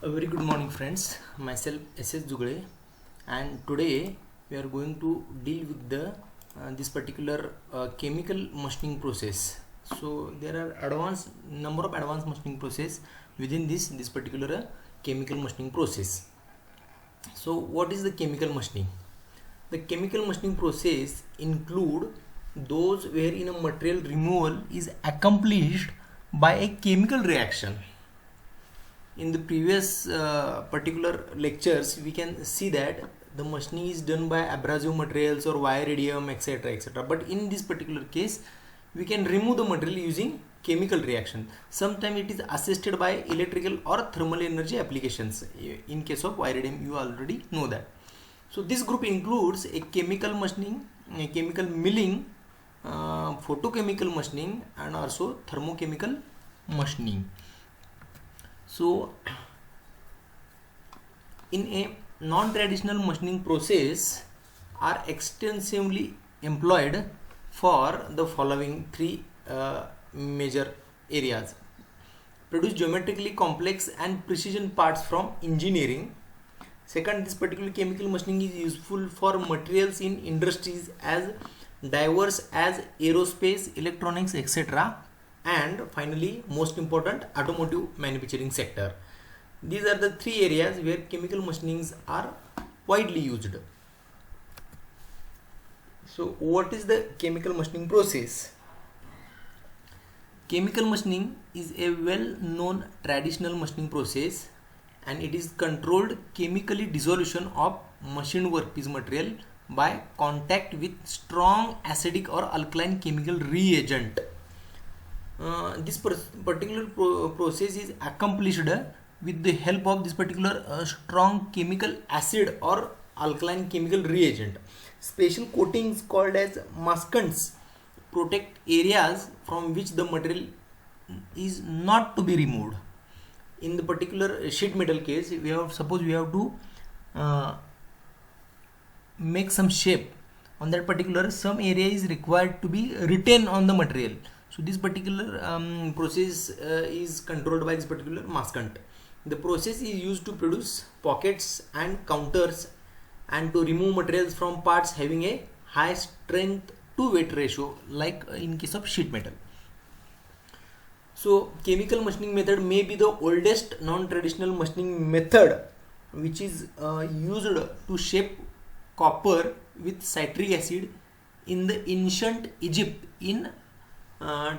A very good morning, friends. Myself SS Jugale, and today we are going to deal with the this particular chemical machining process. So there are number of advanced machining process within this particular chemical machining process. So what is the chemical machining? The chemical machining process include those wherein a material removal is accomplished by a chemical reaction. In the previous particular lectures we can see that the machining is done by abrasive materials or wire radium, etc., but in this particular case we can remove the material using chemical reaction. Sometimes it is assisted by electrical or thermal energy applications. In case of wire radium, you already know that. So this group includes a chemical machining, a chemical milling, photochemical machining, and also thermochemical machining. So in a non-traditional machining process are extensively employed for the following three major areas: produce geometrically complex and precision parts from engineering. Second, this particular chemical machining is useful for materials in industries as diverse as aerospace, electronics, etc. And finally, most important, automotive manufacturing sector. These are the three areas where chemical machinings are widely used. So what is the chemical machining process? Chemical machining is a well-known traditional machining process, and it is controlled chemically dissolution of machined workpiece material by contact with strong acidic or alkaline chemical reagent. This particular process is accomplished with the help of this particular strong chemical acid or alkaline chemical reagent. Special coatings called as maskants protect areas from which the material is not to be removed. In the particular sheet metal case, we have to make some shape on that particular, some area is required to be retained on the material. So this particular process is controlled by this particular maskant. The process is used to produce pockets and counters and to remove materials from parts having a high strength to weight ratio, like in case of sheet metal. So chemical machining method may be the oldest non-traditional machining method, which is used to shape copper with citric acid in the ancient Egypt in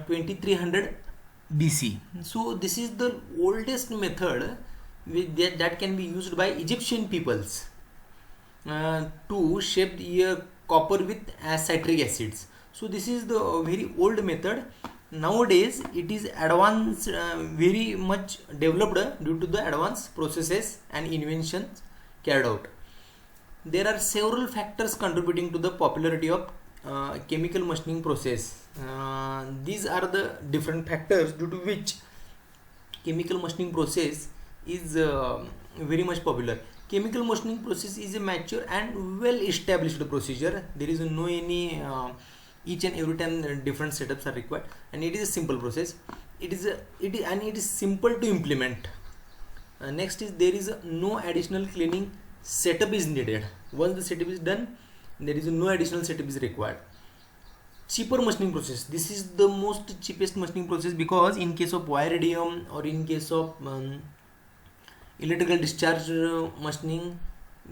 2300 BC. So this is the oldest method that can be used by Egyptian peoples to shape the copper with citric acids. So this is the very old method. Nowadays it is advanced, very much developed due to the advanced processes and inventions carried out. There are several factors contributing to the popularity of chemical machining process. These are the different factors due to which chemical machining process is very much popular. Chemical machining process is a mature and well established procedure. There is no any each and every time different setups are required, and it is a simple process. It is simple to implement. Next is there is no additional cleaning setup is needed. Once the setup is done, there is no additional setup is required. Cheaper machining process. This is the most cheapest machining process, because in case of wire radium or in case of electrical discharge machining,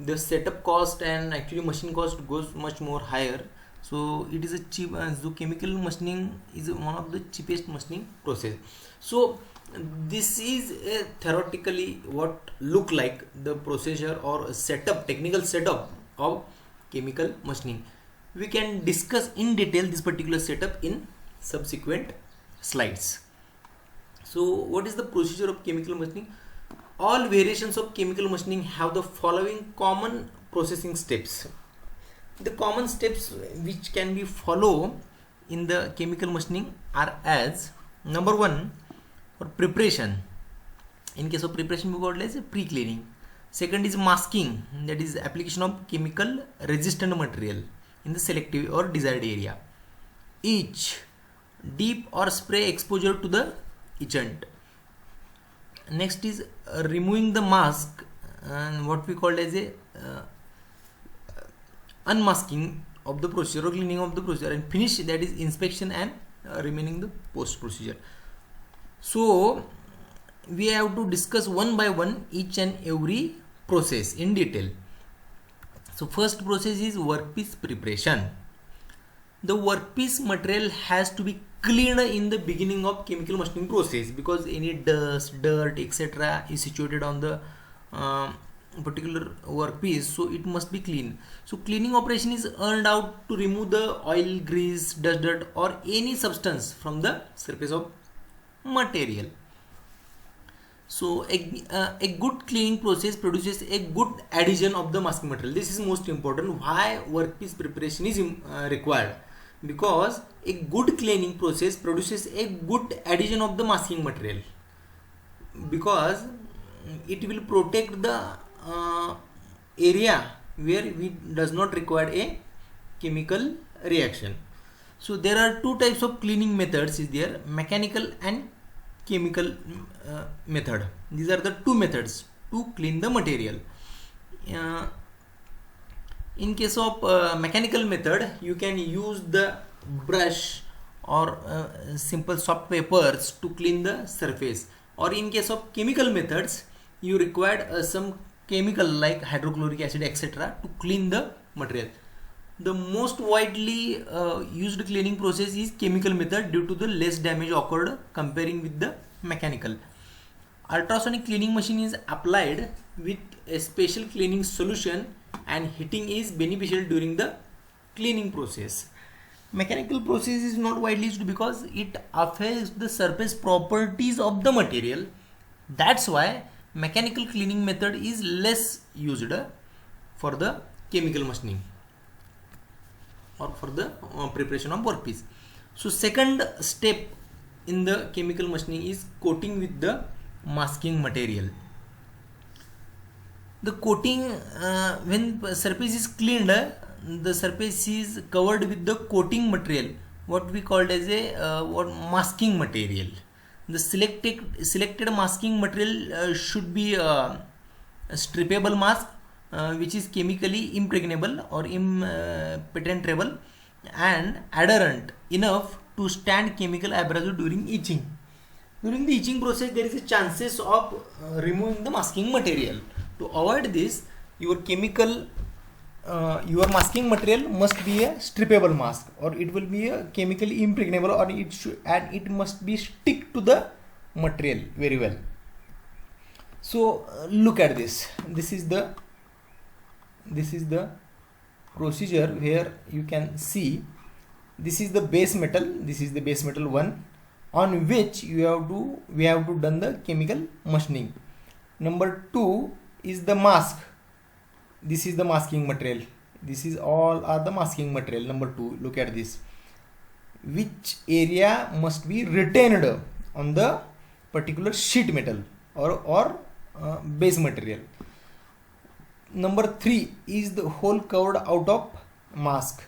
the setup cost and actually machine cost goes much more higher. So it is a cheap. So chemical machining is one of the cheapest machining process. So this is theoretically what look like the procedure or setup, technical setup of chemical machining. We can discuss in detail this particular setup in subsequent slides. So what is the procedure of chemical machining? All variations of chemical machining have the following common processing steps. The common steps which can be followed in the chemical machining are as: number one, for preparation. In case of preparation, we got as pre-cleaning. Second is masking, that is application of chemical resistant material in the selective or desired area. Etch, deep or spray exposure to the etchant. next is removing the mask, and what we call as a unmasking of the procedure or cleaning of the procedure, and finish, that is inspection and remaining the post procedure. So we have to discuss one by one each and every process in detail. So first process is workpiece preparation. The workpiece material has to be cleaned in the beginning of chemical machining process, because any dust, dirt, etc. is situated on the particular workpiece, so it must be clean. So cleaning operation is earned out to remove the oil, grease, dust, dirt or any substance from the surface of material. So a good cleaning process produces a good adhesion of the masking material. This is most important. Why workpiece preparation is required? Because a good cleaning process produces a good adhesion of the masking material, because it will protect the area where we does not require a chemical reaction. So there are two types of cleaning methods is there, mechanical and chemical method. These are the two methods to clean the material. In case of mechanical method, you can use the brush or simple soft papers to clean the surface, or in case of chemical methods, you require some chemical like hydrochloric acid etc. to clean the material. The most widely used cleaning process is chemical method due to the less damage occurred comparing with the mechanical. Ultrasonic cleaning machine is applied with a special cleaning solution, and heating is beneficial during the cleaning process. Mechanical process is not widely used because it affects the surface properties of the material. That's why mechanical cleaning method is less used for the chemical machining or for the preparation of workpiece. So second step in the chemical machining is coating with the masking material. The coating, when surface is cleaned, the surface is covered with the coating material, what we called as a masking material. The selected masking material should be a strippable mask, which is chemically impregnable or impenetrable and adherent enough to stand chemical abrasive during etching. During the etching process, there is a chances of removing the masking material. To avoid this, your masking material must be a strippable mask, or it will be a chemically impregnable, or it must be stick to the material very well. So look at this. This is the procedure where you can see this is the base metal. This is the base metal 1 on which we have to done the chemical machining. Number 2 is the mask. This is the masking material. This is all are the masking material. Number 2, look at this. Which area must be retained on the particular sheet metal or base material. Number 3 is the hole covered out of mask.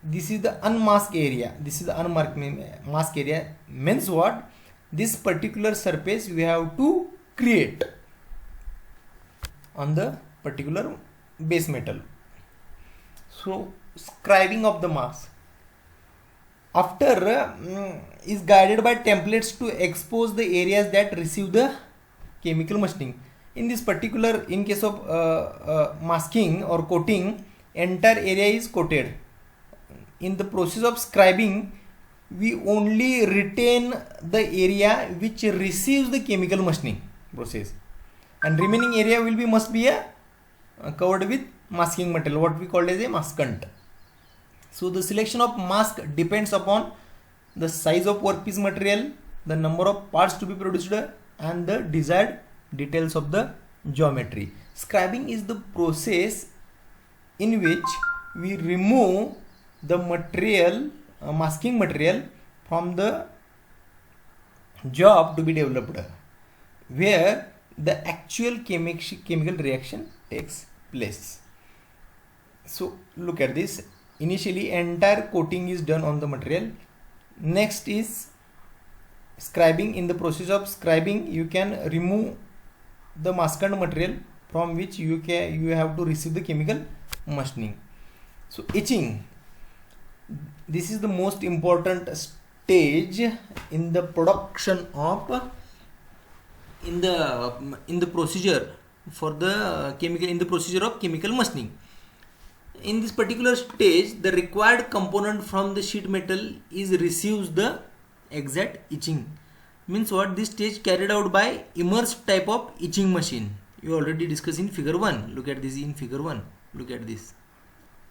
This is the unmasked area. This is the unmasked area. Means what? This particular surface we have to create on the particular base metal. So scribing of the mask after is guided by templates to expose the areas that receive the chemical machining. In this particular, in case of masking or coating, entire area is coated. In the process of scribing, we only retain the area which receives the chemical machining process, and remaining area must be covered with masking material, what we call as a maskant. So the selection of mask depends upon the size of workpiece material, the number of parts to be produced, and the desired details of the geometry. Scribing is the process in which we remove the material, masking material from the job to be developed, where the actual chemical reaction takes place. So look at this. Initially entire coating is done on the material. Next is scribing. In the process of scribing, you can remove the maskant material from which you have to receive the chemical machining. So etching, this is the most important stage in the production of in the procedure for the chemical, in the procedure of chemical machining. In this particular stage, the required component from the sheet metal is receives the exact etching. Means what? This stage carried out by immersed type of etching machine. You already discussed in figure 1. Look at this in figure 1. Look at this.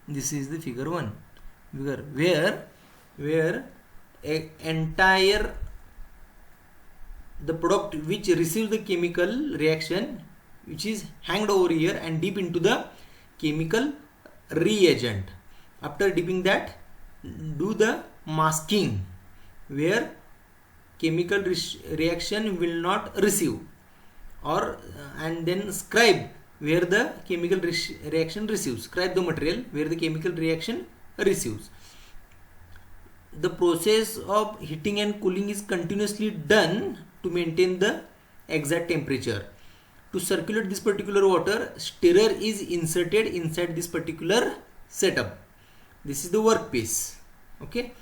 This is the figure 1 figure where a entire the product which receives the chemical reaction which is hanged over here and dip into the chemical reagent. After dipping that, do the masking where chemical reaction will not receive, or and then scribe where the chemical reaction receives. Scribe the material where the chemical reaction receives. The process of heating and cooling is continuously done to maintain the exact temperature. To circulate this particular water, stirrer is inserted inside this particular setup. This is the workpiece. Okay,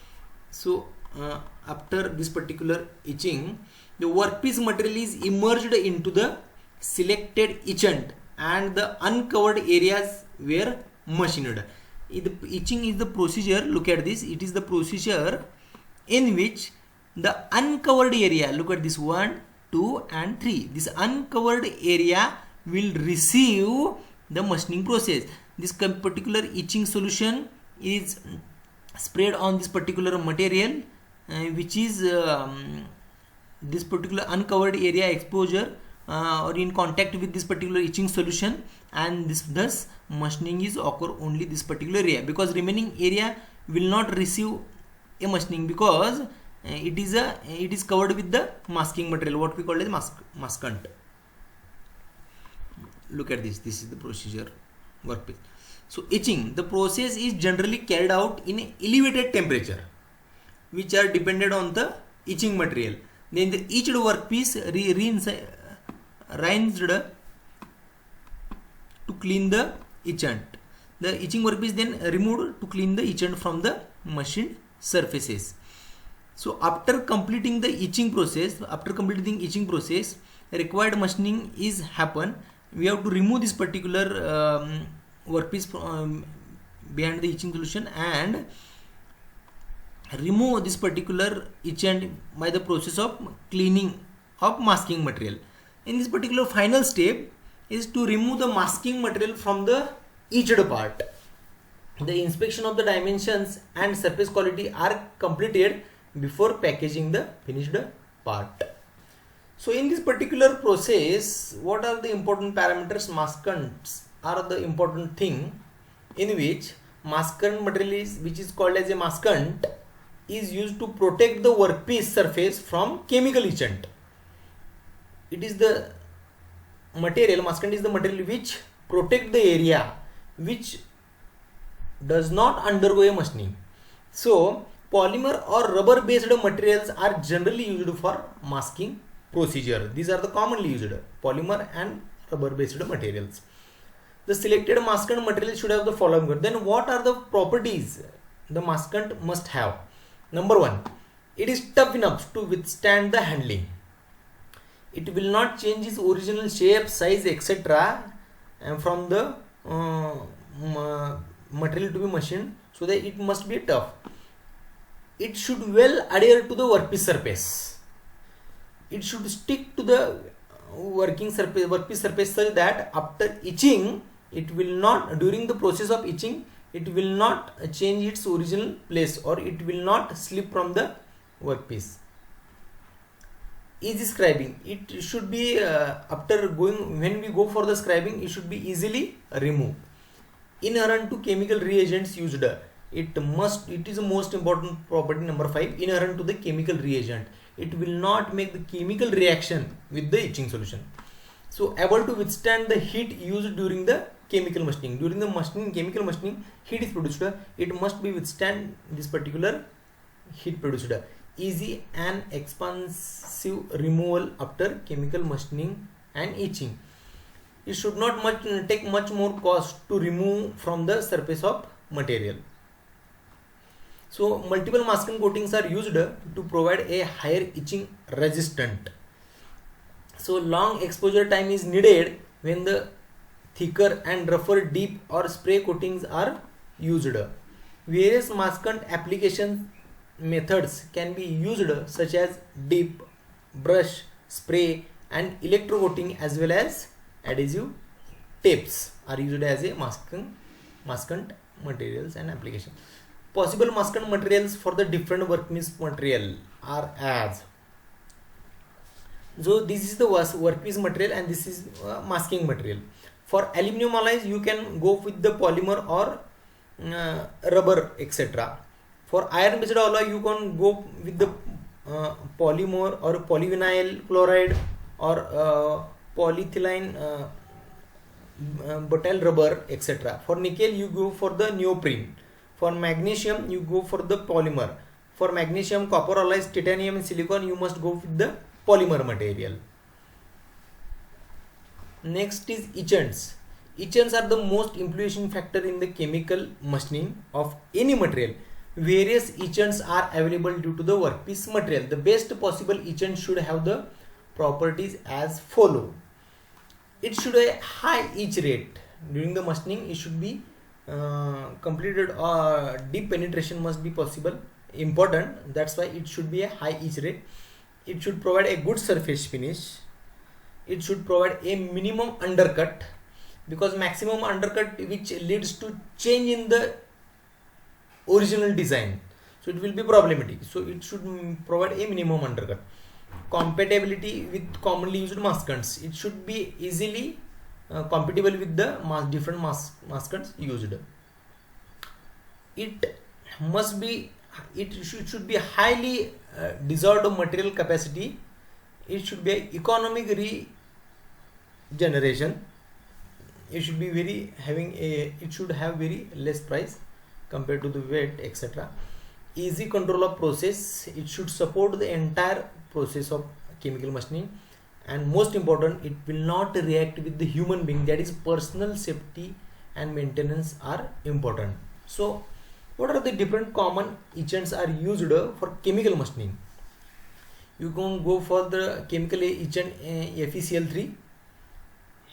so after this particular etching, the workpiece material is immersed into the selected etchant and the uncovered areas were machined. The etching is the procedure. Look at this. It is the procedure in which the uncovered area, look at this 1, 2 and 3. This uncovered area will receive the machining process. This particular etching solution is sprayed on this particular material which is this particular uncovered area exposure or in contact with this particular etching solution, and this thus machining is occur only this particular area, because remaining area will not receive a machining because it is covered with the masking material, what we call as maskant. Look at this. This is the procedure workpiece. So etching, the process is generally carried out in elevated temperature which are dependent on the etching material. Then the etched workpiece rinsed to clean the etchant. The etching workpiece then removed to clean the etchant from the machined surfaces. So after completing the etching process, required machining is happen. We have to remove this particular workpiece behind the etching solution and remove this particular etchant by the process of cleaning of masking material. In this particular final step is to remove the masking material from the etched part. The inspection of the dimensions and surface quality are completed before packaging the finished part. So in this particular process, what are the important parameters? Maskants are the important thing in which maskant material is, which is called as a maskant, is used to protect the workpiece surface from chemical etchant. It is the material, maskant is the material which protect the area which does not undergo a machining. So polymer or rubber based materials are generally used for masking procedure. These are the commonly used polymer and rubber based materials. The selected maskant material should have the following. Then what are the properties the maskant must have? Number 1, it is tough enough to withstand the handling. It will not change its original shape, size, etc. from the material to be machined, so that it must be tough. It should well adhere to the workpiece surface. It should stick to the workpiece surface such that after etching, it will not, during the process of etching, it will not change its original place or it will not slip from the workpiece. Easy scribing, it should be after going, when we go for the scribing, it should be easily removed. Inherent to chemical reagents used, it is the most important property. Number 5, inherent to the chemical reagent, it will not make the chemical reaction with the etching solution. So able to withstand the heat used during the chemical machining. During the machining, chemical machining, heat is produced, it must be withstand this particular heat produced. easy and expansive removal after chemical machining and etching. It should not take much more cost to remove from the surface of material. So multiple masking coatings are used to provide a higher etching resistant. So long exposure time is needed when the thicker and rougher deep or spray coatings are used. Various maskant application methods can be used such as dip, brush, spray and electrocoating as well as adhesive tapes are used as a maskant materials and application. Possible maskant materials for the different workpiece material are as. So this is the workpiece material and this is masking material. For aluminum alloys you can go with the polymer or rubber etc. For iron based alloy you can go with the polymer or polyvinyl chloride or polyethylene butyl rubber etc. For nickel you go for the neoprene. For magnesium you go for the polymer. For magnesium, copper alloys, titanium and silicon you must go with the polymer material. Next is etchants. Etchants are the most influential factor in the chemical machining of any material. Various etchants are available due to the workpiece material. The best possible etchant should have the properties as follow. It should have a high etch rate. During the machining it should be completed deep penetration must be possible, important, that's why it should be a high etch rate. It should provide a good surface finish. It should provide a minimum undercut, because maximum undercut which leads to change in the original design, so it will be problematic. So it should provide a minimum undercut. Compatibility with commonly used maskants. It should be easily compatible with the different maskants used. It should be highly dissolved material capacity. It should be economic regeneration. It should be it should have very less price compared to the weight etc. Easy control of process. It should support the entire process of chemical machining, and most important, it will not react with the human being, that is personal safety and maintenance are important. So what are the different common etchants are used for chemical machining? You can go for the chemical etchant FeCl3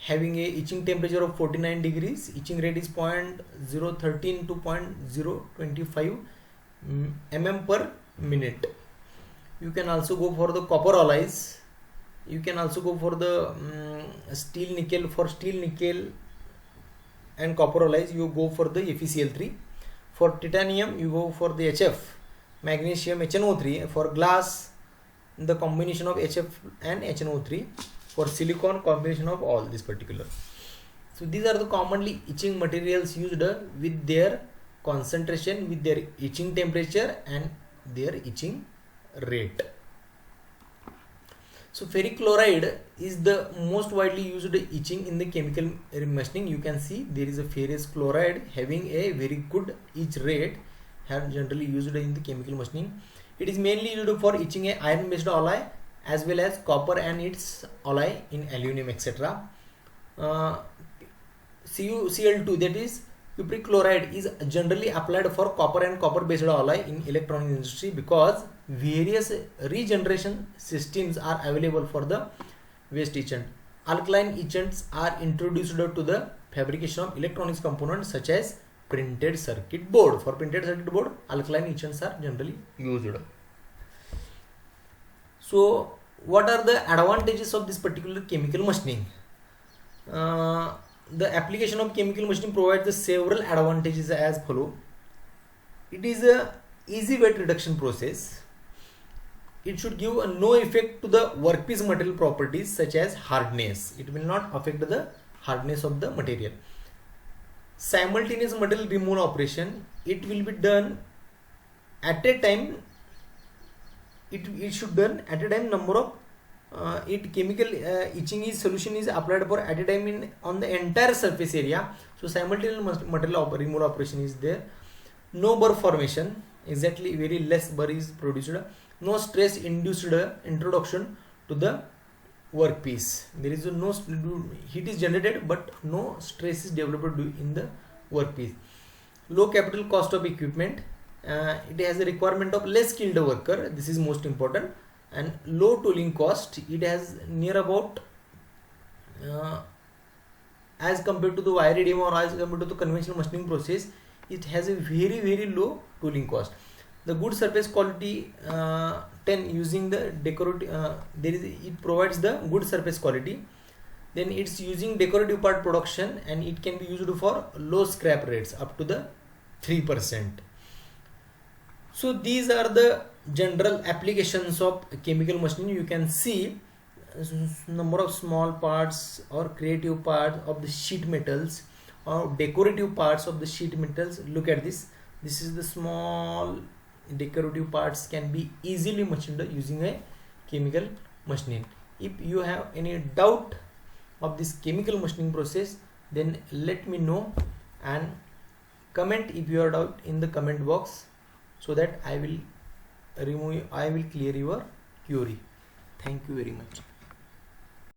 having a etching temperature of 49 degrees. Etching rate is 0.013 to 0.025 mm per minute. You can also go for the copper alloys. You can also go for the steel nickel. For steel nickel and copper alloys you go for the FeCl3. For titanium you go for the HF. Magnesium HNO3. For glass the combination of HF and HNO3. For silicon combination of all this particular. So these are the commonly etching materials used with their concentration, with their etching temperature and their etching rate. So ferric chloride is the most widely used etching in the chemical machining. You can see there is a ferrous chloride having a very good etch rate, have generally used in the chemical machining. It is mainly used for etching a iron based alloy as well as copper and its alloy in aluminum etc. Cl2, that is cupric chloride, is generally applied for copper and copper based alloy in electronic industry because various regeneration systems are available for the waste etchant. Alkaline etchants are introduced to the fabrication of electronics components such as printed circuit board. For printed circuit board, alkaline etchants are generally used. So what are the advantages of this particular chemical machining? The application of chemical machining provides the several advantages as follow. It is a easy weight reduction process. It should give no effect to the workpiece material properties such as hardness. It will not affect the hardness of the material. Simultaneous material removal operation. It will be done at a time. It should done at a time number of chemical etching solution is applied for at a time on the entire surface area. So simultaneous material removal operation is there. No burr formation, exactly very less burr is produced. no stress induced introduction to the workpiece. There is no heat is generated, but no stress is developed in the workpiece. Low capital cost of equipment. It has a requirement of less skilled worker. This is most important. And low tooling cost. It has near about as compared to the IRDM or as compared to the conventional machining process, it has a very low tooling cost. The good surface quality 10 using the decorative it provides the good surface quality. Then it's using decorative part production, and it can be used for low scrap rates up to the 3%. So these are the general applications of chemical machining. You can see number of small parts or creative parts of the sheet metals or decorative parts of the sheet metals. Look at this. This is the small decorative parts can be easily machined using a chemical machining. If you have any doubt of this chemical machining process, then let me know and comment if you are doubt in the comment box, so that I will clear your query. Thank you very much.